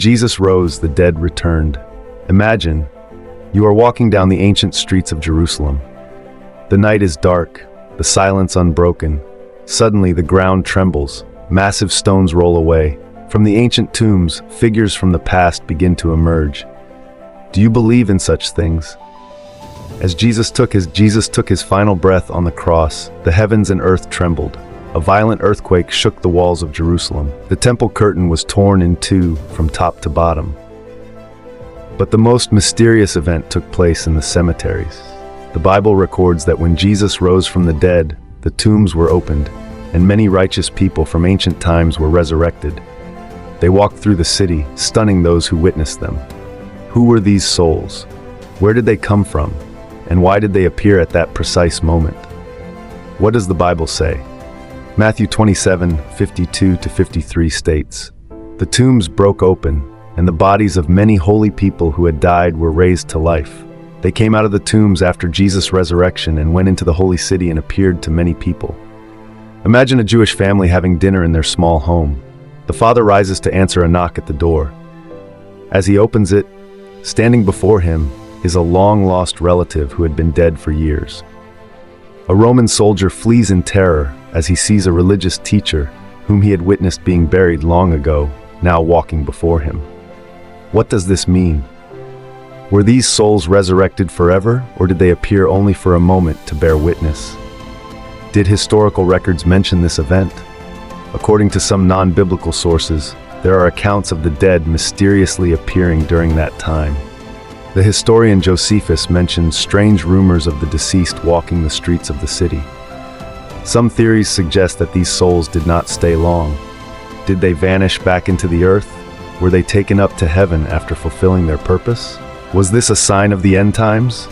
Jesus rose, the dead returned. Imagine, you are walking down the ancient streets of Jerusalem. The night is dark, the silence unbroken. Suddenly the ground trembles, massive stones roll away. From the ancient tombs, figures from the past begin to emerge. Do you believe in such things? As Jesus took his final breath on the cross, the heavens and earth trembled. A violent earthquake shook the walls of Jerusalem. The temple curtain was torn in two from top to bottom. But the most mysterious event took place in the cemeteries. The Bible records that when Jesus rose from the dead, the tombs were opened, and many righteous people from ancient times were resurrected. They walked through the city, stunning those who witnessed them. Who were these souls? Where did they come from? And why did they appear at that precise moment? What does the Bible say? Matthew 27:52-53 states, "The tombs broke open, and the bodies of many holy people who had died were raised to life. They came out of the tombs after Jesus' resurrection and went into the holy city and appeared to many people." Imagine a Jewish family having dinner in their small home. The father rises to answer a knock at the door. As he opens it, standing before him is a long-lost relative who had been dead for years. A Roman soldier flees in terror as he sees a religious teacher whom he had witnessed being buried long ago, now walking before him. What does this mean? Were these souls resurrected forever, or did they appear only for a moment to bear witness? Did historical records mention this event? According to some non-biblical sources, there are accounts of the dead mysteriously appearing during that time. The historian Josephus mentions strange rumors of the deceased walking the streets of the city. Some theories suggest that these souls did not stay long. Did they vanish back into the earth? Were they taken up to heaven after fulfilling their purpose? Was this a sign of the end times?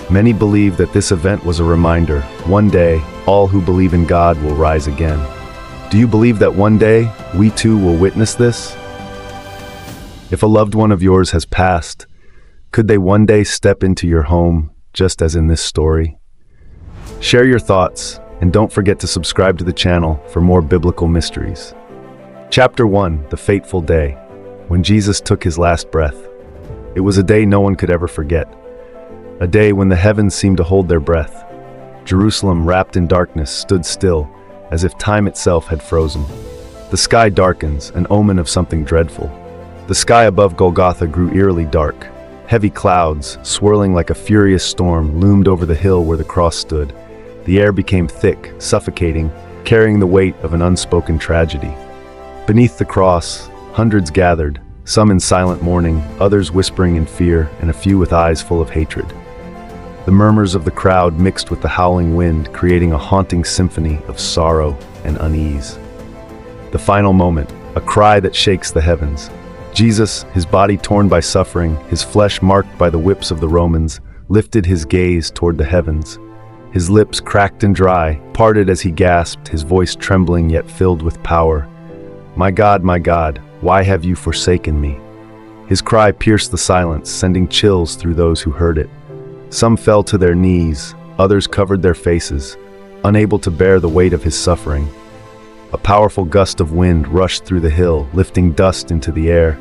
Many believe that this event was a reminder. One day, all who believe in God will rise again. Do you believe that one day, we too will witness this? If a loved one of yours has passed, could they one day step into your home, just as in this story? Share your thoughts, and don't forget to subscribe to the channel for more biblical mysteries. Chapter 1, The Fateful Day, when Jesus took his last breath. It was a day no one could ever forget. A day when the heavens seemed to hold their breath. Jerusalem, wrapped in darkness, stood still, as if time itself had frozen. The sky darkens, an omen of something dreadful. The sky above Golgotha grew eerily dark. Heavy clouds, swirling like a furious storm, loomed over the hill where the cross stood. The air became thick, suffocating, carrying the weight of an unspoken tragedy. Beneath the cross, hundreds gathered, some in silent mourning, others whispering in fear, and a few with eyes full of hatred. The murmurs of the crowd mixed with the howling wind, creating a haunting symphony of sorrow and unease. The final moment, a cry that shakes the heavens. Jesus, his body torn by suffering, his flesh marked by the whips of the Romans, lifted his gaze toward the heavens. His lips, cracked and dry, parted as he gasped, his voice trembling yet filled with power. My God, why have you forsaken me?" His cry pierced the silence, sending chills through those who heard it. Some fell to their knees, others covered their faces, unable to bear the weight of his suffering. A powerful gust of wind rushed through the hill, lifting dust into the air.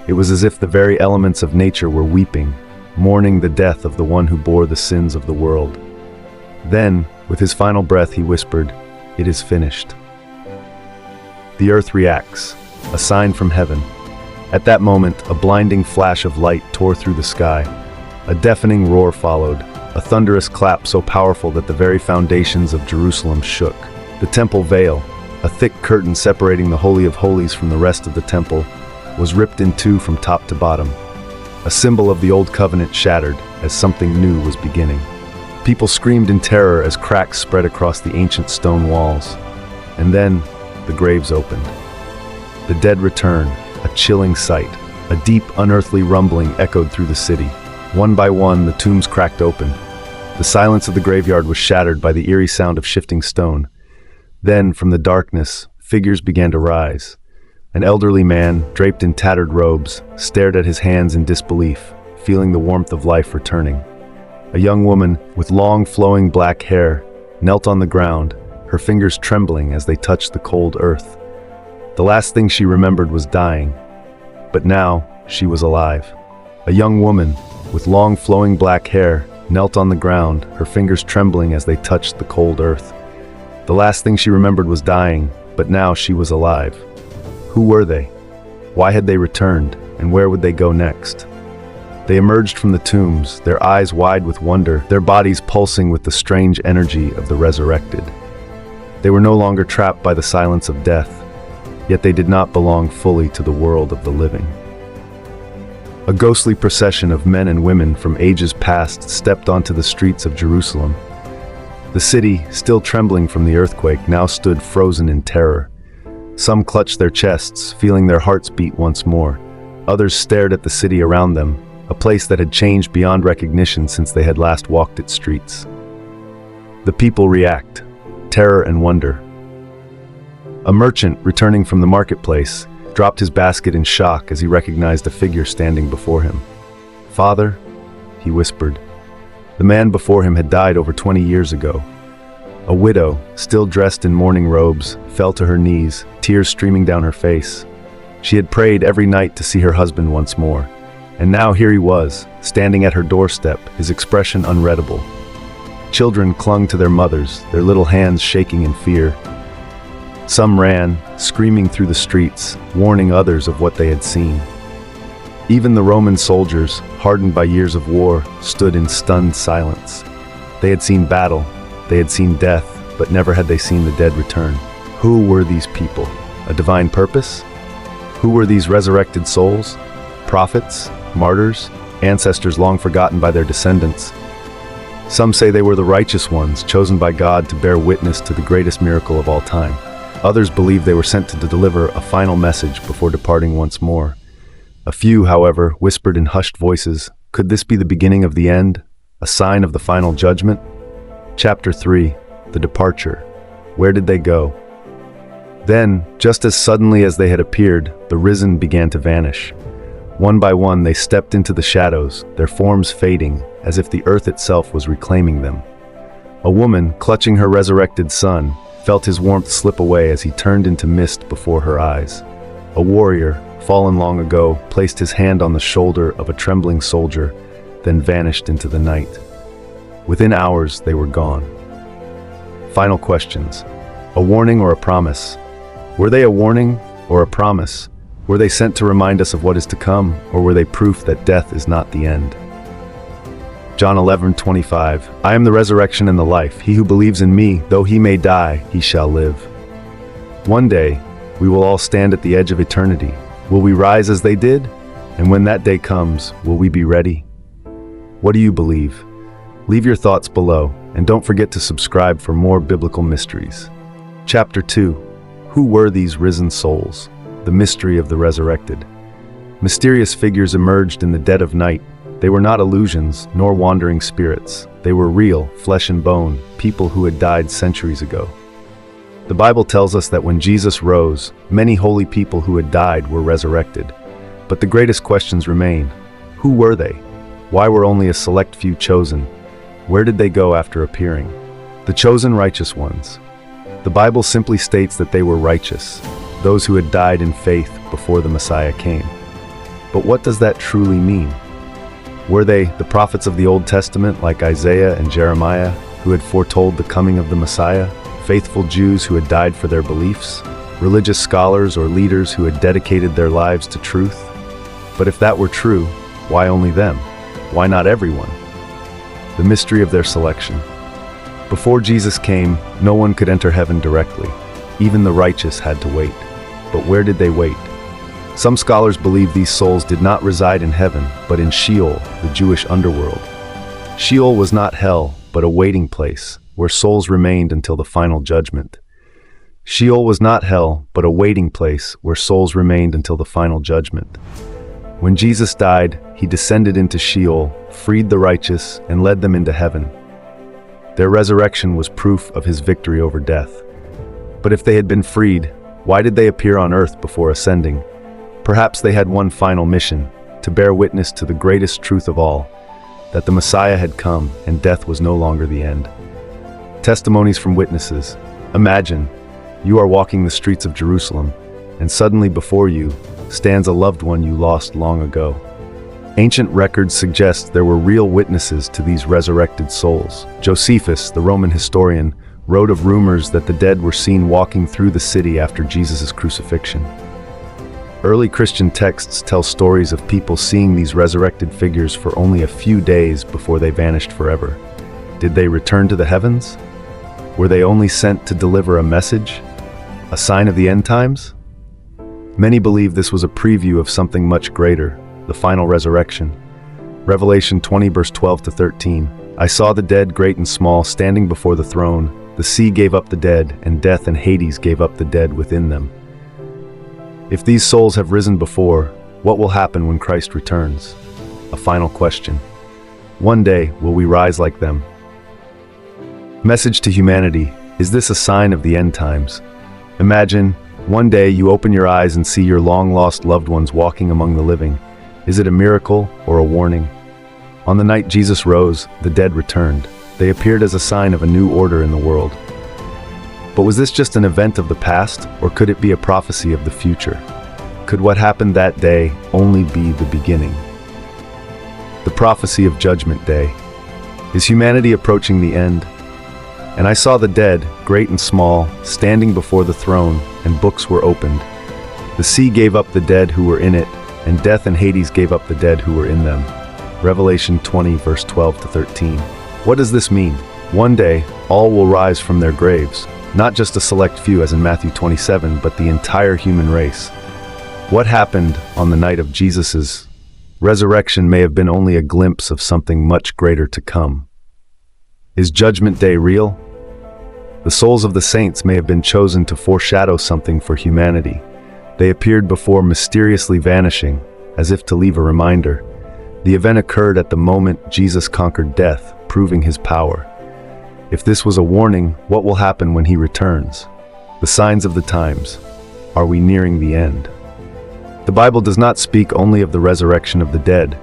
It was as if the very elements of nature were weeping, mourning the death of the one who bore the sins of the world. Then, with his final breath, he whispered, "It is finished." The earth reacts, a sign from heaven. At that moment, a blinding flash of light tore through the sky. A deafening roar followed, a thunderous clap so powerful that the very foundations of Jerusalem shook. The temple veil, a thick curtain separating the Holy of Holies from the rest of the temple, was ripped in two from top to bottom. A symbol of the old covenant shattered as something new was beginning. People screamed in terror as cracks spread across the ancient stone walls. And then, the graves opened. The dead returned, a chilling sight. A deep, unearthly rumbling echoed through the city. One by one, the tombs cracked open. The silence of the graveyard was shattered by the eerie sound of shifting stone. Then, from the darkness, figures began to rise. An elderly man, draped in tattered robes, stared at his hands in disbelief, feeling the warmth of life returning. A young woman, with long, flowing black hair, knelt on the ground, her fingers trembling as they touched the cold earth. The last thing she remembered was dying. But now, she was alive. A young woman, with long flowing black hair, knelt on the ground, her fingers trembling as they touched the cold earth. The last thing she remembered was dying, but now she was alive. Who were they? Why had they returned, and where would they go next? They emerged from the tombs, their eyes wide with wonder, their bodies pulsing with the strange energy of the resurrected. They were no longer trapped by the silence of death, yet they did not belong fully to the world of the living. A ghostly procession of men and women from ages past stepped onto the streets of Jerusalem. The city, still trembling from the earthquake, now stood frozen in terror. Some clutched their chests, feeling their hearts beat once more. Others stared at the city around them, a place that had changed beyond recognition since they had last walked its streets. The people react, terror and wonder. A merchant, returning from the marketplace, dropped his basket in shock as he recognized a figure standing before him. "Father," he whispered. The man before him had died over 20 years ago. A widow, still dressed in mourning robes, fell to her knees, tears streaming down her face. She had prayed every night to see her husband once more. And now here he was, standing at her doorstep, his expression unreadable. Children clung to their mothers, their little hands shaking in fear. Some ran, screaming through the streets, warning others of what they had seen. Even the Roman soldiers, hardened by years of war, stood in stunned silence. They had seen battle, they had seen death, but never had they seen the dead return. Who were these people? A divine purpose? Who were these resurrected souls? Prophets? Martyrs? Ancestors long forgotten by their descendants? Some say they were the righteous ones, chosen by God to bear witness to the greatest miracle of all time. Others believe they were sent to deliver a final message before departing once more. A few, however, whispered in hushed voices, "Could this be the beginning of the end? A sign of the final judgment?" Chapter 3. The Departure. Where did they go? Then, just as suddenly as they had appeared, the risen began to vanish. One by one they stepped into the shadows, their forms fading, as if the earth itself was reclaiming them. A woman, clutching her resurrected son, felt his warmth slip away as he turned into mist before her eyes. A warrior, fallen long ago, placed his hand on the shoulder of a trembling soldier, then vanished into the night. Within hours, they were gone. Final questions. A warning or a promise? Were they a warning or a promise? Were they sent to remind us of what is to come, or were they proof that death is not the end? John 11:25, I am the resurrection and the life. He who believes in me, though he may die, he shall live. One day, we will all stand at the edge of eternity. Will we rise as they did? And when that day comes, will we be ready? What do you believe? Leave your thoughts below, and don't forget to subscribe for more biblical mysteries. Chapter 2. Who were these risen souls? The mystery of the resurrected. Mysterious figures emerged in the dead of night. They were not illusions, nor wandering spirits. They were real, flesh and bone, people who had died centuries ago. The Bible tells us that when Jesus rose, many holy people who had died were resurrected. But the greatest questions remain. Who were they? Why were only a select few chosen? Where did they go after appearing? The chosen righteous ones. The Bible simply states that they were righteous, those who had died in faith before the Messiah came. But what does that truly mean? Were they the prophets of the Old Testament like Isaiah and Jeremiah, who had foretold the coming of the Messiah? Faithful Jews who had died for their beliefs? Religious scholars or leaders who had dedicated their lives to truth? But if that were true, why only them? Why not everyone? The mystery of their selection. Before Jesus came, no one could enter heaven directly. Even the righteous had to wait. But where did they wait? Some scholars believe these souls did not reside in heaven, but in Sheol, the Jewish underworld. Sheol was not hell, but a waiting place, where souls remained until the final judgment. Sheol was not hell, but a waiting place, where souls remained until the final judgment. When Jesus died, he descended into Sheol, freed the righteous, and led them into heaven. Their resurrection was proof of his victory over death. But if they had been freed, why did they appear on earth before ascending? Perhaps they had one final mission, to bear witness to the greatest truth of all, that the Messiah had come and death was no longer the end. Testimonies from witnesses. Imagine, you are walking the streets of Jerusalem, and suddenly before you, stands a loved one you lost long ago. Ancient records suggest there were real witnesses to these resurrected souls. Josephus, the Roman historian, wrote of rumors that the dead were seen walking through the city after Jesus' crucifixion. Early Christian texts tell stories of people seeing these resurrected figures for only a few days before they vanished forever. Did they return to the heavens? Were they only sent to deliver a message? A sign of the end times? Many believe this was a preview of something much greater, the final resurrection. Revelation 20 verse 12 to 13. I saw the dead, great and small, standing before the throne. The sea gave up the dead, and death and Hades gave up the dead within them. If these souls have risen before, what will happen when Christ returns? A final question. One day, will we rise like them? Message to humanity, is this a sign of the end times? Imagine, one day you open your eyes and see your long-lost loved ones walking among the living. Is it a miracle or a warning? On the night Jesus rose, the dead returned. They appeared as a sign of a new order in the world. But was this just an event of the past, or could it be a prophecy of the future? Could what happened that day only be the beginning? The prophecy of Judgment Day. Is humanity approaching the end? And I saw the dead, great and small, standing before the throne, and books were opened. The sea gave up the dead who were in it, and death and Hades gave up the dead who were in them. Revelation 20 verse 12 to 13. What does this mean? One day, all will rise from their graves, not just a select few as in Matthew 27, but the entire human race. What happened on the night of Jesus' resurrection may have been only a glimpse of something much greater to come. Is Judgment Day real? The souls of the saints may have been chosen to foreshadow something for humanity. They appeared before mysteriously vanishing, as if to leave a reminder. The event occurred at the moment Jesus conquered death, proving his power. If this was a warning, what will happen when he returns? The signs of the times. Are we nearing the end? The Bible does not speak only of the resurrection of the dead,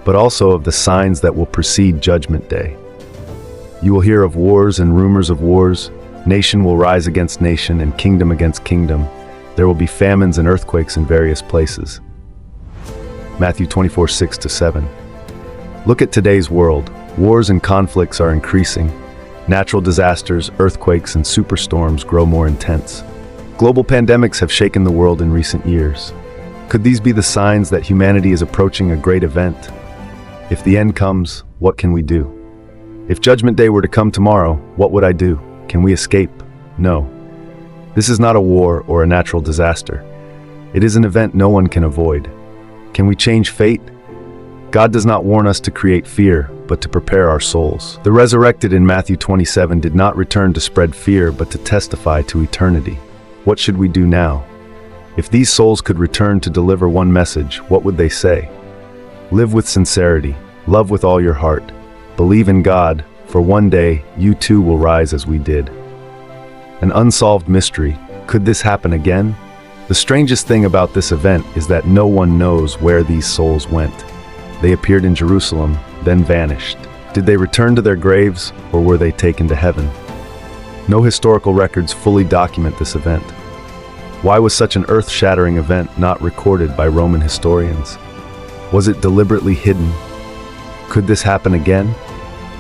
but also of the signs that will precede Judgment Day. You will hear of wars and rumors of wars. Nation will rise against nation and kingdom against kingdom. There will be famines and earthquakes in various places. Matthew 24, 6 to 7. Look at today's world. Wars and conflicts are increasing. Natural disasters, earthquakes, and superstorms grow more intense. Global pandemics have shaken the world in recent years. Could these be the signs that humanity is approaching a great event? If the end comes, what can we do? If Judgment Day were to come tomorrow, what would I do? Can we escape? No. This is not a war or a natural disaster. It is an event no one can avoid. Can we change fate? God does not warn us to create fear, but to prepare our souls. The resurrected in Matthew 27 did not return to spread fear, but to testify to eternity. What should we do now? If these souls could return to deliver one message, what would they say? Live with sincerity, love with all your heart, believe in God, for one day you too will rise as we did. An unsolved mystery. Could this happen again? The strangest thing about this event is that no one knows where these souls went. They appeared in Jerusalem, then vanished. Did they return to their graves, or were they taken to heaven? No historical records fully document this event. Why was such an earth-shattering event not recorded by Roman historians? Was it deliberately hidden? Could this happen again?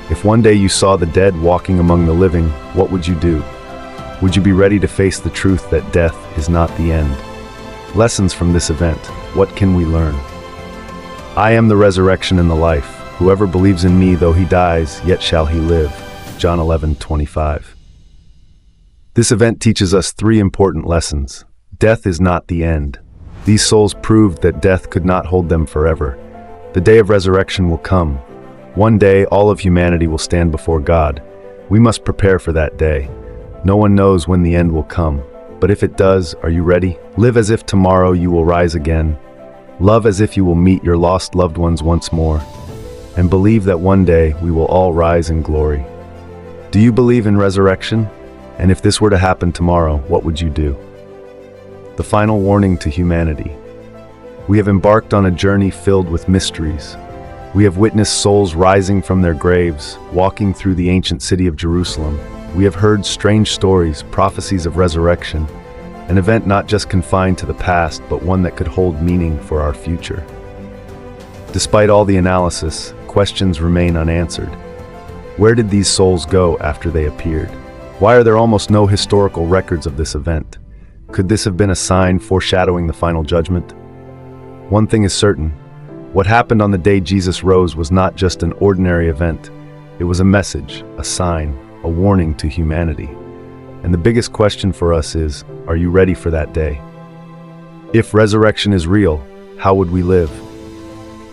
If one day you saw the dead walking among the living, what would you do? Would you be ready to face the truth that death is not the end? Lessons from this event. What can we learn? I am the resurrection and the life. Whoever believes in me, though he dies, yet shall he live. John 11:25. This event teaches us three important lessons. Death is not the end. These souls proved that death could not hold them forever. The day of resurrection will come. One day, all of humanity will stand before God. We must prepare for that day. No one knows when the end will come, but if it does, are you ready? Live as if tomorrow you will rise again. Love as if you will meet your lost loved ones once more. And believe that one day we will all rise in glory. Do you believe in resurrection? And if this were to happen tomorrow, what would you do? The final warning to humanity. We have embarked on a journey filled with mysteries. We have witnessed souls rising from their graves, walking through the ancient city of Jerusalem. We have heard strange stories, prophecies of resurrection, an event not just confined to the past, but one that could hold meaning for our future. Despite all the analysis, questions remain unanswered. Where did these souls go after they appeared? Why are there almost no historical records of this event? Could this have been a sign foreshadowing the final judgment? One thing is certain. What happened on the day Jesus rose was not just an ordinary event. It was a message, a sign, a warning to humanity. And the biggest question for us is, are you ready for that day? If resurrection is real, how would we live?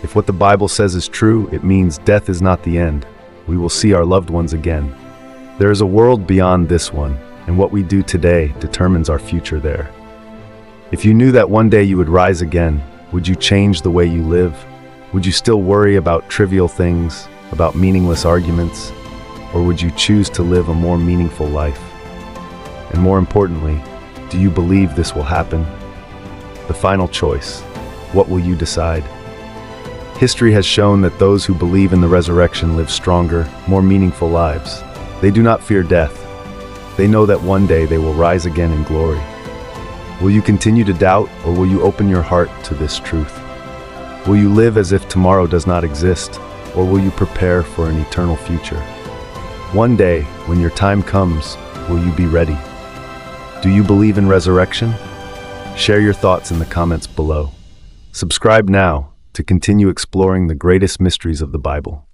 If what the Bible says is true, it means death is not the end. We will see our loved ones again. There is a world beyond this one, and what we do today determines our future there. If you knew that one day you would rise again, would you change the way you live? Would you still worry about trivial things, about meaningless arguments? Or would you choose to live a more meaningful life? And more importantly, do you believe this will happen? The final choice. What will you decide? History has shown that those who believe in the resurrection live stronger, more meaningful lives. They do not fear death. They know that one day they will rise again in glory. Will you continue to doubt, or will you open your heart to this truth? Will you live as if tomorrow does not exist, or will you prepare for an eternal future? One day, when your time comes, will you be ready? Do you believe in resurrection? Share your thoughts in the comments below. Subscribe now to continue exploring the greatest mysteries of the Bible.